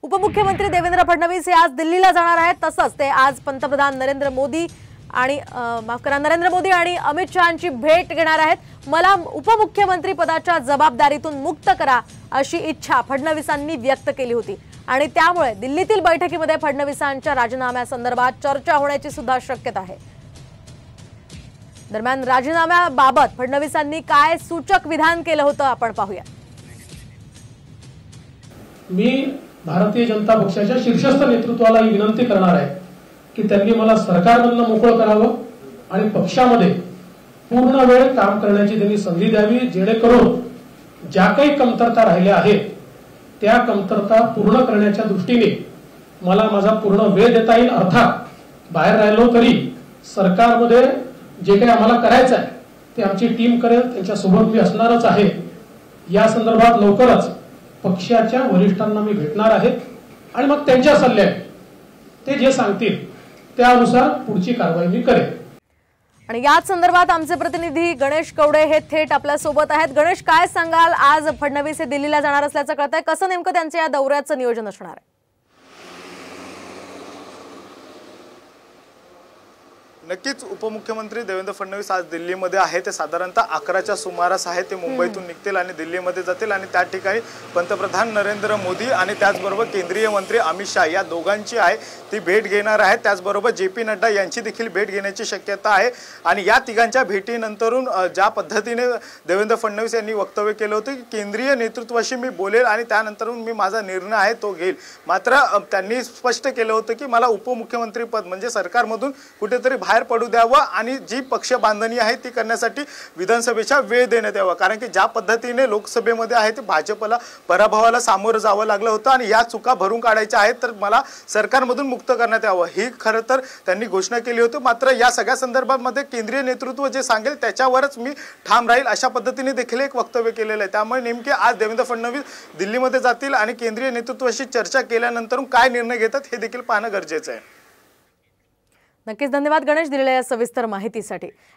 उपमुख्यमंत्री देवेंद्र फडणवीस हे आज दिल्लीला जाणार आहेत। तसंच ते आज पंतप्रधान नरेंद्र मोदी आणि अमित शहांची भेट घेणार आहेत। मला उपमुख्यमंत्री पदाच्या जबाबदारीतून मुक्त करा अशी इच्छा फडणवीसांनी व्यक्त केली होती आणि त्यामुळे दिल्लीतील बैठकीमध्ये फडणवीसांच्या राजीनाम्यासंदर्भात चर्चा होण्याची सुद्धा शक्यता आहे। दरम्यान राजीनाम्याबाबत फडणवीसांनी काय सूचक विधान केलं होतं आपण पाहूया। मी भारतीय जनता पक्षाच्या शीर्षस्थ नेतृत्वाला ही विनंती करणार आहे की त्यांनी मला सरकारमधून मोकळं करावं आणि पक्षामध्ये पूर्ण वेळ काम करण्याची त्यांनी संधी द्यावी, जेणेकरून ज्या काही कमतरता राहिल्या आहेत त्या कमतरता पूर्ण करण्याच्या दृष्टीने मला माझा पूर्ण वेळ देता येईल। अर्थात बाहेर राहिलो तरी सरकारमध्ये जे काही आम्हाला करायचं आहे ते आमची टीम करेल, त्यांच्यासोबत मी असणारच आहे। या संदर्भात लवकरच पक्षाच्या वरिष्ठांना मी भेटणार आहे आणि मग त्यांच्या सल्ल्याने ते जे सांगतील त्यानुसार पुढची कारवाई मी करेन। आणि याच संदर्भात आमचे प्रतिनिधी गणेश कवडे हे थेट आपल्या सोबत आहेत। गणेश, काय सांगाल? आज फडणवीस हे दिल्लीला जाणार असल्याचं कळतंय, कसं नेमकं त्यांच्या या दौऱ्याचं नियोजन असणार आहे? नक्कीच उपमुख्यमंत्री देवेंद्र फडणवीस आज दिल्लीमध्ये आहे। ते साधारणतः 11च्या सुमारास आहे ते मुंबईतून निघतील आणि दिल्लीमध्ये जातील आणि त्या ठिकाणी पंतप्रधान नरेंद्र मोदी आणि त्याचबरोबर केंद्रीय मंत्री अमित शहा या दोघांची आहे ती भेट घेणार आहेत। त्याचबरोबर JP नड्डा यांची देखील भेट घेण्याची शक्यता आहे आणि या तिघांच्या भेटीनंतरून ज्या पद्धतीने देवेंद्र फडणवीस यांनी वक्तव्य केलं होतं की केंद्रीय नेतृत्वाशी मी बोलेल आणि त्यानंतरून मी माझा निर्णय आहे तो घेईल। मात्र त्यांनी स्पष्ट केलं होतं की मला उपमुख्यमंत्री पद म्हणजे सरकारमधून कुठेतरी बाहेर पडू द्यावं आणि जी पक्ष बांधणी आहे ती करण्यासाठी विधानसभेचा वेळ देण्यात यावा, कारण की ज्या पद्धतीने लोकसभेमध्ये आहे ते भाजपला पराभवाला सामोरं जावं लागलं होतं आणि या चुका भरून काढायच्या आहेत तर मला सरकारमधून मुक्त करण्यात यावं ही खरं तर त्यांनी घोषणा केली होती। मात्र या सगळ्या संदर्भामध्ये केंद्रीय नेतृत्व जे सांगेल त्याच्यावरच मी ठाम राहील अशा पद्धतीने देखील एक वक्तव्य केलेलं आहे। त्यामुळे नेमके आज देवेंद्र फडणवीस दिल्लीमध्ये जातील आणि केंद्रीय नेतृत्वाशी चर्चा केल्यानंतर काय निर्णय घेतात हे देखील पाहणं गरजेचं आहे। नक्कीच धन्यवाद गणेश दिलेल्या या सविस्तर माहितीसाठी।